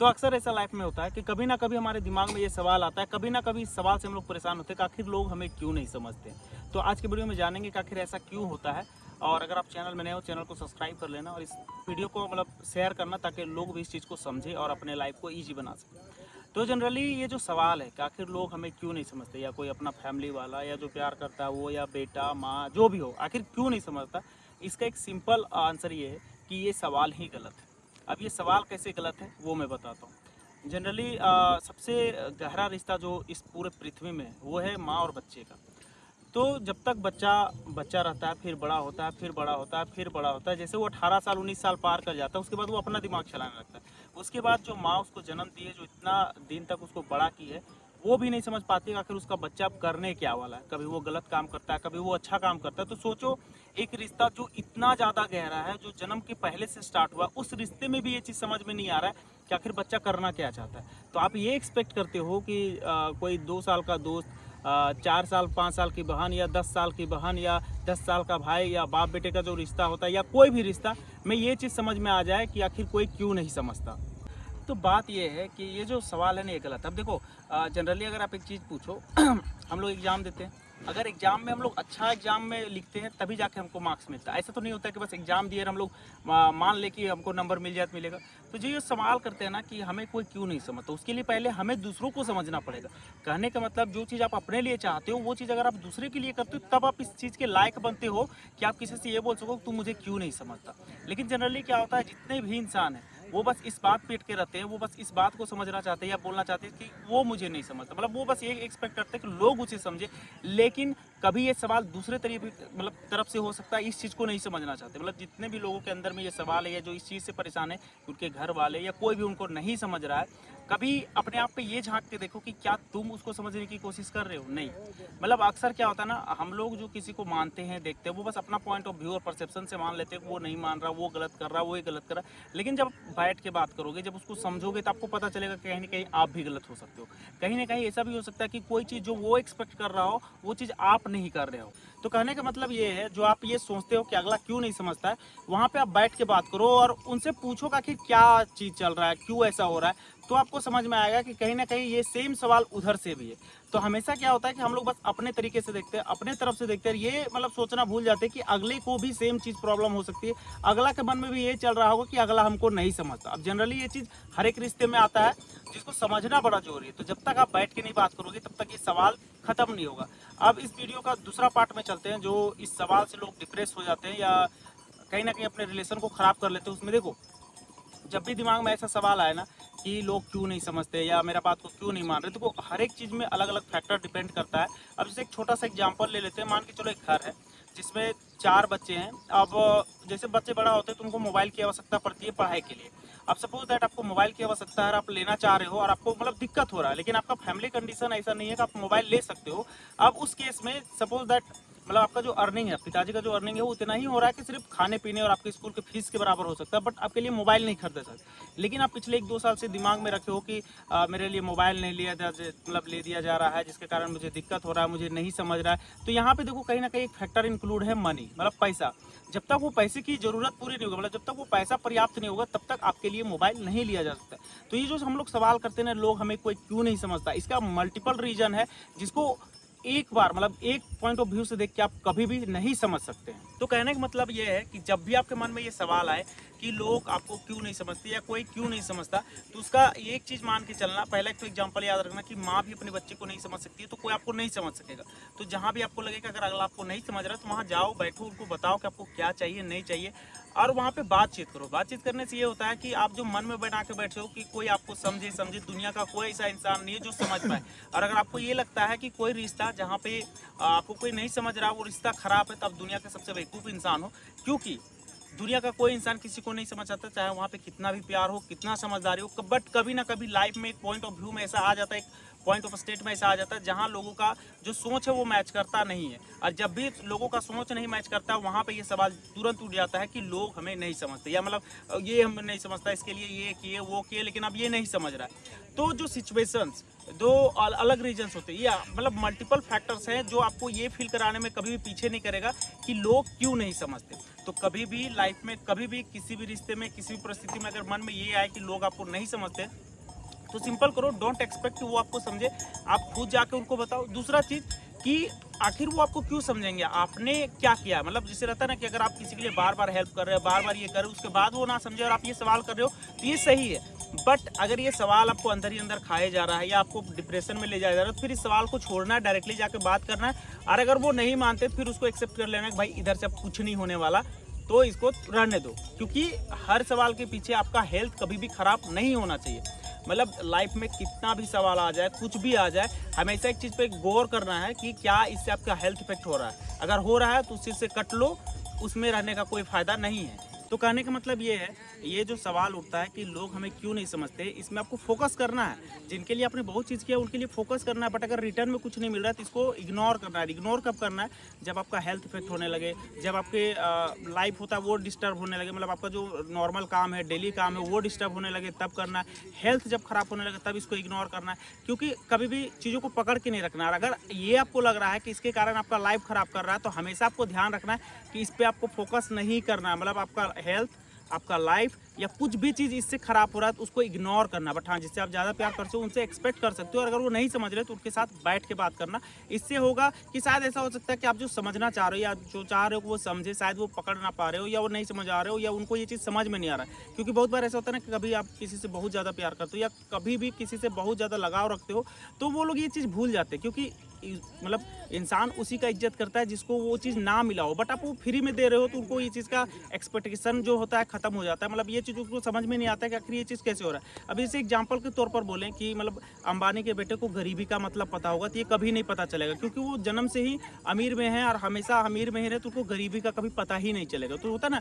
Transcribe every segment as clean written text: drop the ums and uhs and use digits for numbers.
तो अक्सर ऐसा लाइफ में होता है कि कभी ना कभी हमारे दिमाग में ये सवाल आता है, कभी ना कभी इस सवाल से हम लोग परेशान होते हैं कि आखिर लोग हमें क्यों नहीं समझते। तो आज के वीडियो में जानेंगे कि आखिर ऐसा क्यों होता है। और अगर आप चैनल में नए हो, चैनल को सब्सक्राइब कर लेना और इस वीडियो को शेयर करना, ताकि लोग भी इस चीज़ को समझें और अपने लाइफ को ईजी बना सकें। तो जनरली ये जो सवाल है कि आखिर लोग हमें क्यों नहीं समझते, या कोई अपना फैमिली वाला या जो प्यार करता है वो, या बेटा माँ जो भी हो, आखिर क्यों नहीं समझता, इसका एक सिंपल आंसर ये है कि ये सवाल ही गलत है। अब ये सवाल कैसे गलत है वो मैं बताता हूँ। जनरली सबसे गहरा रिश्ता जो इस पूरे पृथ्वी में है वो है माँ और बच्चे का। तो जब तक बच्चा बच्चा रहता है, फिर बड़ा होता है, फिर बड़ा होता है, फिर बड़ा होता है, जैसे वो 18 साल 19 साल पार कर जाता है, उसके बाद वो अपना दिमाग चलाने लगता है। उसके बाद जो माँ उसको जन्म दी है, जो इतना दिन तक उसको बड़ा की है, वो भी नहीं समझ पाती कि आखिर उसका बच्चा अब करने क्या वाला है। कभी वो गलत काम करता है, कभी वो अच्छा काम करता है। तो सोचो, एक रिश्ता जो इतना ज़्यादा गहरा है, जो जन्म के पहले से स्टार्ट हुआ, उस रिश्ते में भी ये चीज़ समझ में नहीं आ रहा है कि आखिर बच्चा करना क्या चाहता है। तो आप ये एक्सपेक्ट करते हो कि कोई 2 साल का दोस्त, 4 साल 5 साल की बहन, या 10 साल की बहन, या 10 साल का भाई, या बाप बेटे का जो रिश्ता होता है, या कोई भी रिश्ता में ये चीज़ समझ में आ जाए कि आखिर कोई क्यों नहीं समझता। तो बात ये है कि ये जो सवाल है ना, ये गलत। अब देखो, जनरली अगर आप एक चीज़ पूछो हम लोग एग्ज़ाम देते हैं, अगर एग्ज़ाम में हम लोग अच्छा एग्ज़ाम में लिखते हैं तभी जाके हमको मार्क्स मिलता है। ऐसा तो नहीं होता है कि बस एग्ज़ाम दिए और हम लोग मान ले कि हमको नंबर मिल जाए तो मिलेगा। तो जो ये सवाल करते हैं ना कि हमें कोई क्यों नहीं समझता, उसके लिए पहले हमें दूसरों को समझना पड़ेगा। कहने का मतलब, जो चीज़ आप अपने लिए चाहते हो वो चीज़ अगर आप दूसरे के लिए करते हो, तब आप इस चीज़ के लायक बनते हो कि आप किसी से ये बोल सको तू मुझे क्यों नहीं समझता। लेकिन जनरली क्या होता है, जितने भी इंसान हैं वो बस इस बात पे अटके रहते हैं, वो बस इस बात को समझना चाहते हैं या बोलना चाहते हैं कि वो मुझे नहीं समझता। मतलब वो बस ये एक्सपेक्ट करते हैं कि लोग उसे समझे। लेकिन कभी ये सवाल दूसरे तरीके तरफ से हो सकता है, इस चीज़ को नहीं समझना चाहते। मतलब जितने भी लोगों के अंदर में ये सवाल है, या जो इस चीज़ से परेशान है, उनके घर वाले या कोई भी उनको नहीं समझ रहा है, कभी अपने आप पे ये झांक के देखो कि क्या तुम उसको समझने की कोशिश कर रहे हो। नहीं, मतलब अक्सर क्या होता है ना, हम लोग जो किसी को मानते हैं, देखते हैं, वो बस अपना पॉइंट ऑफ व्यू और परसेप्शन से मान लेते हैं कि वो नहीं मान रहा, वो गलत कर रहा, वो ही गलत कर रहा है। लेकिन जब बैठ के बात करोगे, जब उसको समझोगे, तो आपको पता चलेगा कि कहीं ना कहीं आप भी गलत हो सकते हो। कहीं ना कहीं ऐसा भी हो सकता है कि कोई चीज़ जो वो एक्सपेक्ट कर रहा हो, वो चीज़ आप नहीं कर रहे हो। तो कहने का मतलब ये है, जो आप ये सोचते हो कि अगला क्यों नहीं समझता है, वहाँ पे आप बैठ के बात करो और उनसे पूछो कि आखिर क्या चीज़ चल रहा है, क्यों ऐसा हो रहा है। तो आपको समझ में आएगा कि कहीं ना कहीं ये सेम सवाल उधर से भी है। तो हमेशा क्या होता है कि हम लोग बस अपने तरीके से देखते हैं, अपने तरफ से देखते हैं, ये सोचना भूल जाते हैं कि अगले को भी सेम चीज़ प्रॉब्लम हो सकती है। अगला के मन में भी ये चल रहा होगा कि अगला हमको नहीं समझता। अब जनरली ये चीज़ हर एक रिश्ते में आता है, जिसको समझना बड़ा जरूरी है। तो जब तक आप बैठ के नहीं बात करोगे, तब तक ये सवाल खत्म नहीं होगा। अब इस वीडियो का दूसरा पार्ट में चलते हैं, जो इस सवाल से लोग डिप्रेस हो जाते हैं या कहीं ना कहीं अपने रिलेशन को खराब कर लेते हैं। उसमें देखो, जब भी दिमाग में ऐसा सवाल आए ना कि लोग क्यों नहीं समझते या मेरा बात को क्यों नहीं मान रहे, तो वो हर एक चीज़ में अलग अलग फैक्टर डिपेंड करता है। अब जैसे एक छोटा सा एग्जांपल ले लेते हैं, मान के चलो एक घर है जिसमें 4 बच्चे हैं। अब जैसे बच्चे बड़ा होते हैं तो उनको मोबाइल की आवश्यकता पड़ती है पढ़ाई के लिए। अब सपोज दैट आपको मोबाइल की आवश्यकता है, आप लेना चाह रहे हो और आपको दिक्कत हो रहा है, लेकिन आपका फैमिली कंडीशन ऐसा नहीं है कि आप मोबाइल ले सकते हो। अब उस केस में सपोज दैट आपका जो अर्निंग है, पिताजी का जो अर्निंग है, वो इतना ही हो रहा है कि सिर्फ खाने पीने और आपके स्कूल के फीस के बराबर हो सकता है, बट आपके लिए मोबाइल नहीं खरीद सकते। लेकिन आप पिछले 1-2 साल से दिमाग में रखे हो कि मेरे लिए मोबाइल नहीं ले दिया जा रहा है, जिसके कारण मुझे दिक्कत हो रहा है, मुझे नहीं समझ रहा है। तो यहाँ पे देखो, कहीं ना कहीं एक फैक्टर इंक्लूड है मनी, पैसा। जब तक वो पैसे की जरूरत पूरी नहीं होगा, जब तक वो पैसा पर्याप्त नहीं होगा, तब तक आपके लिए मोबाइल नहीं लिया जा सकता। तो ये जो हम लोग सवाल करते हैं ना, लोग हमें कोई क्यों नहीं समझता, इसका मल्टीपल रीजन है, जिसको एक बार एक पॉइंट ऑफ व्यू से देख के आप कभी भी नहीं समझ सकते हैं। तो कहने का मतलब ये है कि जब भी आपके मन में ये सवाल आए कि लोग आपको क्यों नहीं समझते या कोई क्यों नहीं समझता, तो उसका एक चीज़ मान के चलना, पहला एक तो एग्जांपल याद रखना कि माँ भी अपने बच्चे को नहीं समझ सकती है, तो कोई आपको नहीं समझ सकेगा। तो जहाँ भी आपको लगेगा अगर अगला आपको नहीं समझ रहा है, तो वहाँ जाओ, बैठो, उनको बताओ कि आपको क्या चाहिए, नहीं चाहिए, और वहाँ पे बातचीत करो। बातचीत करने से ये होता है कि आप जो मन में बना के बैठे हो कि कोई आपको समझे, दुनिया का कोई ऐसा इंसान नहीं है जो समझ पाए। और अगर आपको ये लगता है कि कोई रिश्ता जहाँ पे आपको कोई नहीं समझ रहा, वो रिश्ता खराब है, तो आप दुनिया के सबसे बेवकूफ़ इंसान हो। क्योंकि दुनिया का कोई इंसान किसी को नहीं समझ सकता, चाहे वहाँ पे कितना भी प्यार हो, कितना समझदारी हो, बट कभी ना कभी लाइफ में एक पॉइंट ऑफ व्यू में ऐसा आ जाता है, एक पॉइंट ऑफ स्टेट में ऐसा आ जाता है जहाँ लोगों का जो सोच है वो मैच करता नहीं है। और जब भी लोगों का सोच नहीं मैच करता, वहाँ पे ये सवाल तुरंत उठ जाता है कि लोग हमें नहीं समझते, या ये हमें नहीं समझता, इसके लिए ये किए वो किए, लेकिन अब ये नहीं समझ रहा है। तो जो सिचुएशंस, दो अलग रीजन्स होते हैं, या मल्टीपल फैक्टर्स हैं जो आपको ये फील कराने में कभी भी पीछे नहीं करेगा कि लोग क्यों नहीं समझते। तो कभी भी लाइफ में, कभी भी किसी भी रिश्ते में, किसी भी परिस्थिति में अगर मन में ये आए कि लोग आपको नहीं समझते, तो सिंपल करो, डोंट एक्सपेक्ट कि वो आपको समझे, आप खुद जाके उनको बताओ। दूसरा चीज़ कि आखिर वो आपको क्यों समझेंगे, आपने क्या किया। मतलब जिसे रहता है ना कि अगर आप किसी के लिए बार बार हेल्प कर रहे हो, बार बार ये कर रहे हो, उसके बाद वो ना समझे और आप ये सवाल कर रहे हो, तो ये सही है। बट अगर ये सवाल आपको अंदर ही अंदर खाए जा रहा है या आपको डिप्रेशन में ले जाया जा रहा है, तो फिर इस सवाल को छोड़ना है, डायरेक्टली जाके बात करना है। और अगर वो नहीं मानते फिर उसको एक्सेप्ट कर लेना है कि भाई इधर से अब कुछ नहीं होने वाला, तो इसको रहने दो। क्योंकि हर सवाल के पीछे आपका हेल्थ कभी भी खराब नहीं होना चाहिए। मतलब लाइफ में कितना भी सवाल आ जाए, कुछ भी आ जाए, हमेशा एक चीज़ पे गौर करना है कि क्या इससे आपका हेल्थ इफेक्ट हो रहा है। अगर हो रहा है तो उस चीज़ से कट लो, उसमें रहने का कोई फ़ायदा नहीं है। तो कहने का मतलब ये है, ये जो सवाल उठता है कि लोग हमें क्यों नहीं समझते, इसमें आपको फोकस करना है। जिनके लिए आपने बहुत चीज़ किया उनके लिए फोकस करना है, बट अगर रिटर्न में कुछ नहीं मिल रहा है तो इसको इग्नोर करना है। इग्नोर कब करना है, जब आपका हेल्थ इफेक्ट होने लगे, जब आपके लाइफ होता है वो डिस्टर्ब होने लगे, मतलब आपका जो नॉर्मल काम है, डेली काम है, वो डिस्टर्ब होने लगे, तब करना है। हेल्थ जब खराब होने लगे तब इसको इग्नोर करना है। क्योंकि कभी भी चीज़ों को पकड़ के नहीं रखना है। अगर ये आपको लग रहा है कि इसके कारण आपका लाइफ खराब कर रहा है, तो हमेशा आपको ध्यान रखना है कि इस पर आपको फोकस नहीं करना है। मतलब आपका हेल्थ, आपका लाइफ या कुछ भी चीज़ इससे खराब हो रहा है तो उसको इग्नोर करना। बट हाँ, जिससे आप ज़्यादा प्यार करते हो उनसे एक्सपेक्ट कर सकते हो, और अगर वो नहीं समझ रहे तो उनके साथ बैठ के बात करना। इससे होगा कि शायद ऐसा हो सकता है कि आप जो समझना चाह रहे हो या जो चाह रहे हो वो समझे, शायद वो पकड़ ना पा रहे हो, या वो नहीं समझ आ रहे हो, या उनको ये चीज़ समझ में नहीं आ रहा है। क्योंकि बहुत बार ऐसा होता है ना कि कभी आप किसी से बहुत ज़्यादा प्यार करते हो या कभी भी किसी से बहुत ज़्यादा लगाव रखते हो, तो वो लोग ये चीज़ भूल जाते हैं। क्योंकि मतलब इंसान उसी का इज्जत करता है जिसको वो चीज़ ना मिला हो। बट आप वो फ्री में दे रहे हो तो उनको ये चीज़ का एक्सपेक्टेशन जो होता है ख़त्म हो जाता है। मतलब ये चीज़ उनको समझ में नहीं आता है कि आखिर ये चीज़ कैसे हो रहा है। अब जैसे एग्जांपल के तौर पर बोलें कि मतलब अंबानी के बेटे को गरीबी का मतलब पता होगा, तो ये कभी नहीं पता चलेगा, क्योंकि वो जन्म से ही अमीर में है और हमेशा अमीर में ही रहे, तो उसको गरीबी का कभी पता ही नहीं चलेगा। तो होता है ना,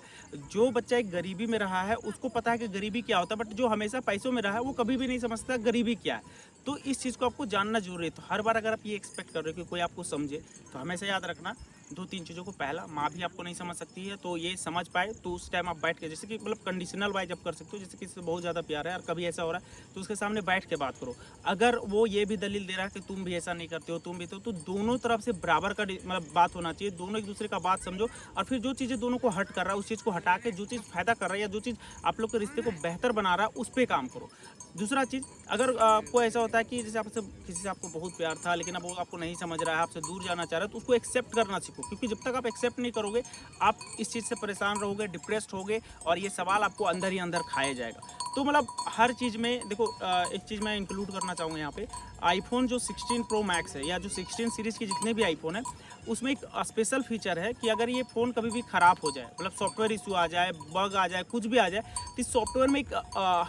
जो बच्चा एक गरीबी में रहा है उसको पता है कि गरीबी क्या होता है, बट जो हमेशा पैसों में रहा है वो कभी भी नहीं समझता गरीबी क्या है। तो इस चीज़ को आपको जानना जरूरी है। तो हर बार अगर आप ये एक्सपेक्ट कर रहे हो कि कोई आपको समझे, तो हमेशा याद रखना 2-3 चीज़ों को। पहला, माँ भी आपको नहीं समझ सकती है, तो ये समझ पाए तो उस टाइम आप बैठ के, जैसे कि मतलब कंडीशनल वाइज आप कर सकते हो, जैसे किसी से बहुत ज़्यादा प्यार है और कभी ऐसा हो रहा है तो उसके सामने बैठ के बात करो। अगर वो ये भी दलील दे रहा है कि तुम भी ऐसा नहीं करते हो, तुम भी, तो दोनों तरफ से बराबर का मतलब बात होना चाहिए। दोनों एक दूसरे का बात समझो, और फिर जो चीज़ें दोनों को हट कर रहा है उस चीज़ को हटा के जो चीज़ फायदा कर रहा है या जो चीज़ आप लोग के रिश्ते को बेहतर बना रहा है उस पर काम करो। दूसरा चीज़, अगर आपको ऐसा होता है कि जैसे आपसे किसी से आपको बहुत प्यार था लेकिन अब वो आपको नहीं समझ रहा है, आपसे दूर जाना चाह रहा है, तो उसको एक्सेप्ट करना सीखो। क्योंकि जब तक आप एक्सेप्ट नहीं करोगे, आप इस चीज़ से परेशान रहोगे, डिप्रेस्ड होगे, और ये सवाल आपको अंदर ही अंदर खाया जाएगा। तो मतलब हर चीज़ में देखो, एक चीज़ मैं इंक्लूड करना चाहूँगा यहाँ पे, आईफोन जो 16 प्रो मैक्स है या जो 16 सीरीज़ के जितने भी आईफोन है, उसमें एक स्पेशल फीचर है कि अगर ये फ़ोन कभी भी ख़राब हो जाए, मतलब सॉफ्टवेयर इशू आ जाए, बग आ जाए, कुछ भी आ जाए, तो इस सॉफ्टवेयर में एक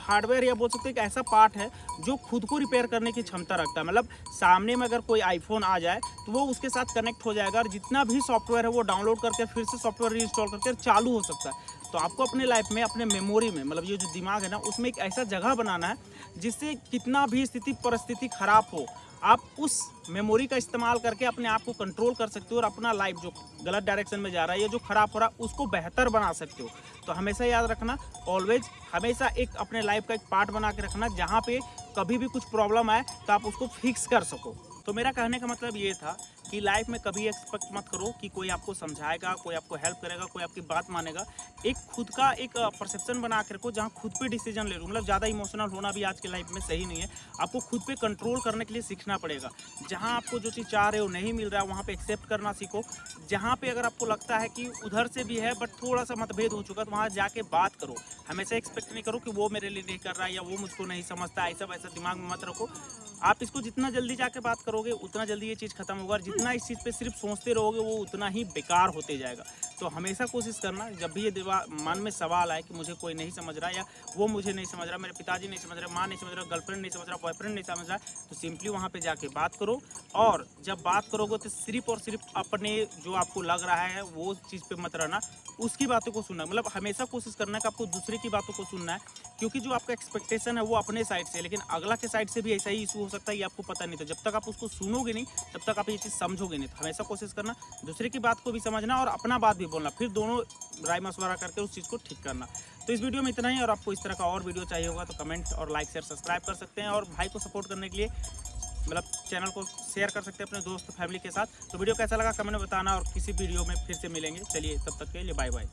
हार्डवेयर या बोल सकते हैं एक ऐसा पार्ट है जो खुद को रिपेयर करने की क्षमता रखता है। मतलब सामने में अगर कोई आईफोन आ जाए तो वो उसके साथ कनेक्ट हो जाएगा, और जितना भी सॉफ्टवेयर है वो डाउनलोड करके फिर से सॉफ्टवेयर रीइंस्टॉल करके चालू हो सकता है। तो आपको अपने लाइफ में, अपने मेमोरी में, मतलब ये जो दिमाग है ना, उसमें एक ऐसा जगह बनाना है जिससे कितना भी स्थिति परिस्थिति खराब हो, आप उस मेमोरी का इस्तेमाल करके अपने आप को कंट्रोल कर सकते हो और अपना लाइफ जो गलत डायरेक्शन में जा रहा है या जो खराब हो रहा है उसको बेहतर बना सकते हो। तो हमेशा याद रखना, ऑलवेज हमेशा एक अपने लाइफ का एक पार्ट बना के रखना, जहाँ पे कभी भी कुछ प्रॉब्लम आए तो आप उसको फिक्स कर सको। तो मेरा कहने का मतलब ये था कि लाइफ में कभी एक्सपेक्ट मत करो कि कोई आपको समझाएगा, कोई आपको हेल्प करेगा, कोई आपकी बात मानेगा। एक खुद का एक परसेप्शन बना के रखो, जहाँ खुद पे डिसीजन ले लो। मतलब ज़्यादा इमोशनल होना भी आज के लाइफ में सही नहीं है। आपको खुद पे कंट्रोल करने के लिए सीखना पड़ेगा। जहाँ आपको जो चीज़ चाह रहे हो नहीं मिल रहा है, वहाँ पे एक्सेप्ट करना सीखो। जहाँ पे अगर आपको लगता है कि उधर से भी है बट थोड़ा सा मतभेद हो चुका, तो वहाँ जाके बात करो। हमेशा एक्सपेक्ट नहीं करो कि वो मेरे लिए नहीं कर रहा है या वो मुझको नहीं समझता, ऐसा वैसा दिमाग में मत रखो। आप इसको जितना जल्दी जाके बात करोगे उतना जल्दी ये चीज़ खत्म होगा, और जितना इस चीज़ पे सिर्फ सोचते रहोगे वो उतना ही बेकार होते जाएगा। तो हमेशा कोशिश करना, जब भी ये मन में सवाल आए कि मुझे कोई नहीं समझ रहा, या वो मुझे नहीं समझ रहा, मेरे पिताजी नहीं समझ रहे, माँ नहीं समझ रहा, गर्लफ्रेंड नहीं समझ रहा, बॉयफ्रेंड नहीं समझ रहा, तो सिंपली वहाँ पे जाके बात करो। और जब बात करोगे तो सिर्फ और सिर्फ अपने जो आपको लग रहा है वो चीज़ पे मत रहना, उसकी बातों को सुनना। मतलब हमेशा कोशिश करना है कि आपको दूसरे की बातों को सुनना है, क्योंकि जो आपका एक्सपेक्टेशन है वो अपने साइड से है, लेकिन अगला के साइड से भी ऐसा ही इशू हो सकता है, ये आपको पता नहीं। तो जब तक आप उसको सुनोगे नहीं तब तक आप ये चीज़ समझोगे नहीं। तो हमेशा कोशिश करना दूसरे की बात को भी समझना और अपना बात भी बोलना, फिर दोनों राय मशवरा करके उस चीज़ को ठीक करना। तो इस वीडियो में इतना ही, और आपको इस तरह का और वीडियो चाहिए होगा तो कमेंट और लाइक शेयर सब्सक्राइब कर सकते हैं, और भाई को सपोर्ट करने के लिए मतलब चैनल को शेयर कर सकते हैं अपने दोस्त फैमिली के साथ। तो वीडियो कैसा लगा कमेंट में बताना, और किसी वीडियो में फिर से मिलेंगे। चलिए तब तक के लिए बाय बाय।